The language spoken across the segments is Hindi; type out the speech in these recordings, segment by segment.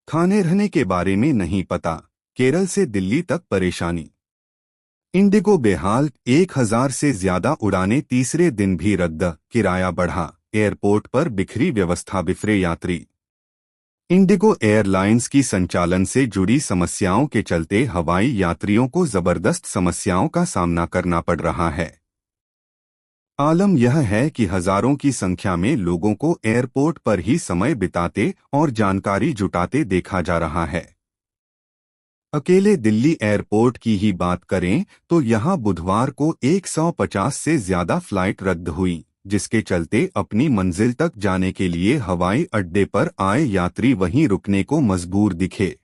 खाने रहने के बारे में नहीं पता, केरल से दिल्ली तक परेशानी। इंडिगो बेहाल, 1000 से ज्यादा उड़ानें तीसरे दिन भी रद्द, किराया बढ़ा, एयरपोर्ट पर बिखरी व्यवस्था, बिफरे यात्री। इंडिगो एयरलाइंस की संचालन से जुड़ी समस्याओं के चलते हवाई यात्रियों को जबरदस्त समस्याओं का सामना करना पड़ रहा है। आलम यह है कि हजारों की संख्या में लोगों को एयरपोर्ट पर ही समय बिताते और जानकारी जुटाते देखा जा रहा है। अकेले दिल्ली एयरपोर्ट की ही बात करें तो यहां बुधवार को 150 से ज्यादा फ्लाइट रद्द हुई, जिसके चलते अपनी मंजिल तक जाने के लिए हवाई अड्डे पर आए यात्री वहीं रुकने को मजबूर दिखे।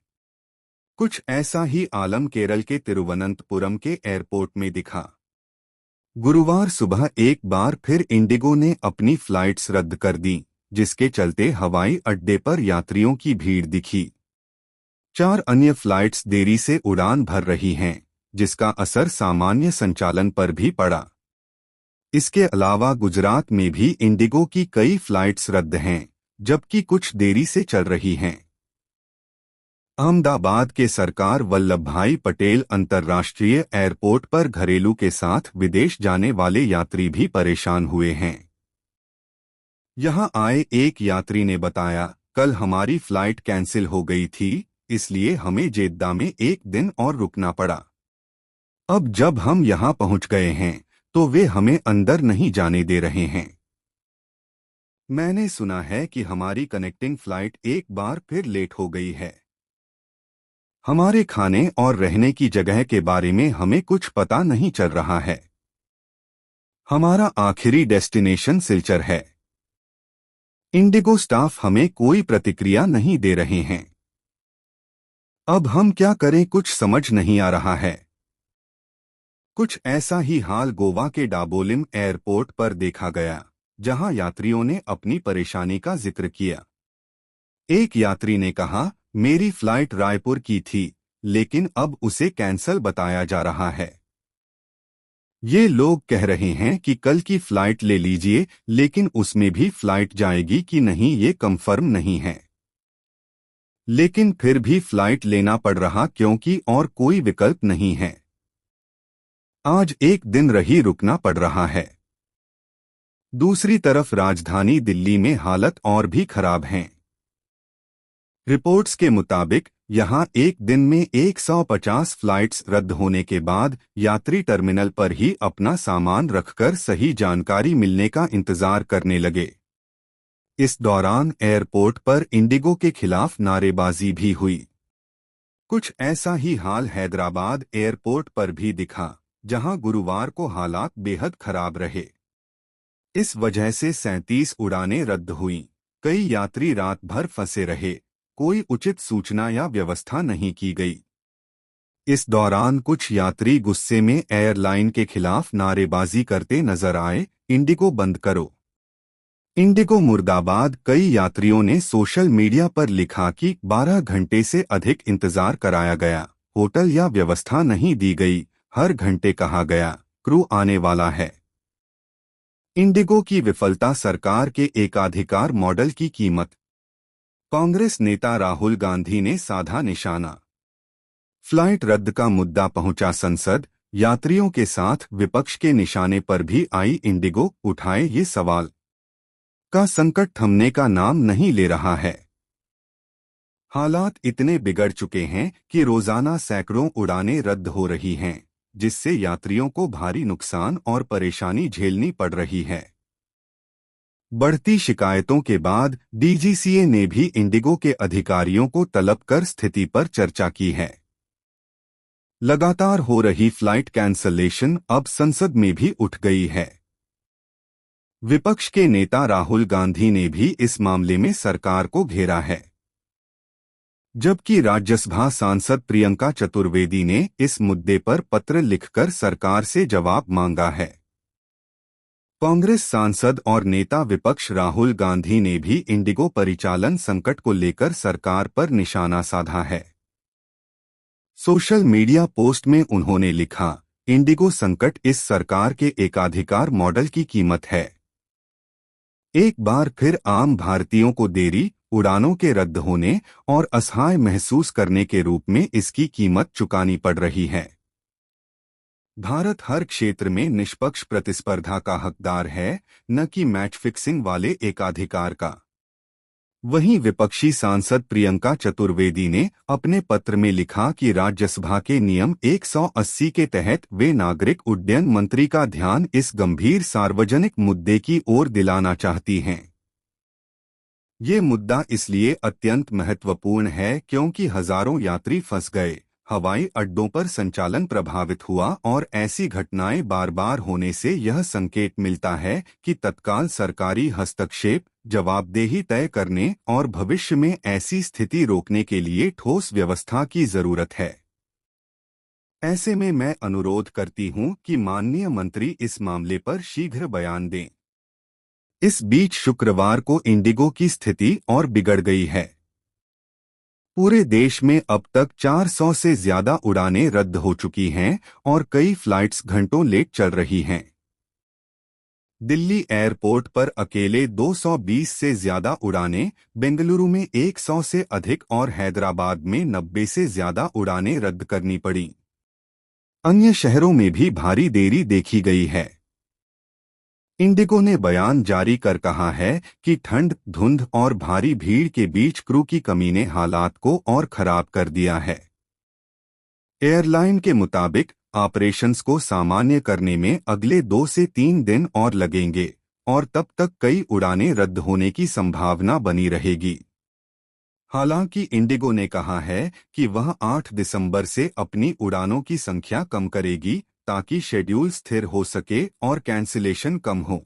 कुछ ऐसा ही आलम केरल के तिरुवनंतपुरम के एयरपोर्ट में दिखा। गुरुवार सुबह एक बार फिर इंडिगो ने अपनी फ्लाइट्स रद्द कर दी, जिसके चलते हवाई अड्डे पर यात्रियों की भीड़ दिखी। 4 अन्य फ्लाइट्स देरी से उड़ान भर रही हैं, जिसका असर सामान्य संचालन पर भी पड़ा। इसके अलावा गुजरात में भी इंडिगो की कई फ्लाइट्स रद्द हैं, जबकि कुछ देरी से चल रही हैं। अहमदाबाद के सरकार वल्लभभाई पटेल अंतर्राष्ट्रीय एयरपोर्ट पर घरेलू के साथ विदेश जाने वाले यात्री भी परेशान हुए हैं। यहां आए एक यात्री ने बताया, कल हमारी फ्लाइट कैंसिल हो गई थी, इसलिए हमें जेद्दा में एक दिन और रुकना पड़ा। अब जब हम यहां पहुंच गए हैं तो वे हमें अंदर नहीं जाने दे रहे हैं। मैंने सुना है कि हमारी कनेक्टिंग फ्लाइट एक बार फिर लेट हो गई है। हमारे खाने और रहने की जगह के बारे में हमें कुछ पता नहीं चल रहा है। हमारा आखिरी डेस्टिनेशन सिलचर है। इंडिगो स्टाफ हमें कोई प्रतिक्रिया नहीं दे रहे हैं। अब हम क्या करें, कुछ समझ नहीं आ रहा है। कुछ ऐसा ही हाल गोवा के डाबोलिम एयरपोर्ट पर देखा गया, जहां यात्रियों ने अपनी परेशानी का जिक्र किया। एक यात्री ने कहा, मेरी फ्लाइट रायपुर की थी, लेकिन अब उसे कैंसल बताया जा रहा है। ये लोग कह रहे हैं कि कल की फ्लाइट ले लीजिए, लेकिन उसमें भी फ्लाइट जाएगी कि नहीं ये कंफर्म नहीं है। लेकिन फिर भी फ्लाइट लेना पड़ रहा क्योंकि और कोई विकल्प नहीं है। आज एक दिन रही रुकना पड़ रहा है। दूसरी तरफ राजधानी दिल्ली में हालत और भी खराब है। रिपोर्ट्स के मुताबिक यहां एक दिन में 150 फ्लाइट्स रद्द होने के बाद यात्री टर्मिनल पर ही अपना सामान रखकर सही जानकारी मिलने का इंतजार करने लगे। इस दौरान एयरपोर्ट पर इंडिगो के खिलाफ नारेबाजी भी हुई। कुछ ऐसा ही हाल हैदराबाद एयरपोर्ट पर भी दिखा, जहां गुरुवार को हालात बेहद खराब रहे। इस वजह से 37 उड़ानें रद्द हुईं। कई यात्री रात भर फंसे रहे, कोई उचित सूचना या व्यवस्था नहीं की गई। इस दौरान कुछ यात्री गुस्से में एयरलाइन के खिलाफ नारेबाजी करते नजर आए, इंडिगो बंद करो, इंडिगो मुर्दाबाद। कई यात्रियों ने सोशल मीडिया पर लिखा कि 12 घंटे से अधिक इंतजार कराया गया, होटल या व्यवस्था नहीं दी गई, हर घंटे कहा गया क्रू आने वाला है। इंडिगो की विफलता, सरकार के एकाधिकार मॉडल की कीमत। कांग्रेस नेता राहुल गांधी ने साधा निशाना। फ्लाइट रद्द का मुद्दा पहुंचा संसद, यात्रियों के साथ विपक्ष के निशाने पर भी आई इंडिगो, उठाए ये सवाल का संकट थमने का नाम नहीं ले रहा है। हालात इतने बिगड़ चुके हैं कि रोजाना सैकड़ों उड़ानें रद्द हो रही हैं, जिससे यात्रियों को भारी नुकसान और परेशानी झेलनी पड़ रही है। बढ़ती शिकायतों के बाद डीजीसीए ने भी इंडिगो के अधिकारियों को तलब कर स्थिति पर चर्चा की है। लगातार हो रही फ्लाइट कैंसलेशन अब संसद में भी उठ गई है। विपक्ष के नेता राहुल गांधी ने भी इस मामले में सरकार को घेरा है, जबकि राज्यसभा सांसद प्रियंका चतुर्वेदी ने इस मुद्दे पर पत्र लिखकर सरकार से जवाब मांगा है। कांग्रेस सांसद और नेता विपक्ष राहुल गांधी ने भी इंडिगो परिचालन संकट को लेकर सरकार पर निशाना साधा है। सोशल मीडिया पोस्ट में उन्होंने लिखा, इंडिगो संकट इस सरकार के एकाधिकार मॉडल की कीमत है। एक बार फिर आम भारतीयों को देरी, उड़ानों के रद्द होने और असहाय महसूस करने के रूप में इसकी कीमत चुकानी पड़ रही है। भारत हर क्षेत्र में निष्पक्ष प्रतिस्पर्धा का हकदार है, न कि मैच फिक्सिंग वाले एकाधिकार का। वहीं विपक्षी सांसद प्रियंका चतुर्वेदी ने अपने पत्र में लिखा कि राज्यसभा के नियम 180 के तहत वे नागरिक उड्डयन मंत्री का ध्यान इस गंभीर सार्वजनिक मुद्दे की ओर दिलाना चाहती हैं। ये मुद्दा इसलिए अत्यंत महत्वपूर्ण है क्योंकि हजारों यात्री फंस गए, हवाई अड्डों पर संचालन प्रभावित हुआ और ऐसी घटनाएं बार बार होने से यह संकेत मिलता है कि तत्काल सरकारी हस्तक्षेप, जवाबदेही तय करने और भविष्य में ऐसी स्थिति रोकने के लिए ठोस व्यवस्था की जरूरत है। ऐसे में मैं अनुरोध करती हूं कि माननीय मंत्री इस मामले पर शीघ्र बयान दें। इस बीच शुक्रवार को इंडिगो की स्थिति और बिगड़ गई है। पूरे देश में अब तक 400 से ज्यादा उड़ानें रद्द हो चुकी हैं और कई फ्लाइट्स घंटों लेट चल रही हैं। दिल्ली एयरपोर्ट पर अकेले 220 से ज्यादा उड़ानें, बेंगलुरु में 100 से अधिक और हैदराबाद में 90 से ज्यादा उड़ानें रद्द करनी पड़ी। अन्य शहरों में भी भारी देरी देखी गई है। इंडिगो ने बयान जारी कर कहा है कि ठंड, धुंध और भारी भीड़ के बीच क्रू की कमी ने हालात को और खराब कर दिया है। एयरलाइन के मुताबिक ऑपरेशंस को सामान्य करने में अगले 2 से 3 दिन और लगेंगे और तब तक कई उड़ानें रद्द होने की संभावना बनी रहेगी। हालांकि इंडिगो ने कहा है कि वह 8 दिसंबर से अपनी उड़ानों की संख्या कम करेगी ताकि शेड्यूल स्थिर हो सके और कैंसिलेशन कम हो।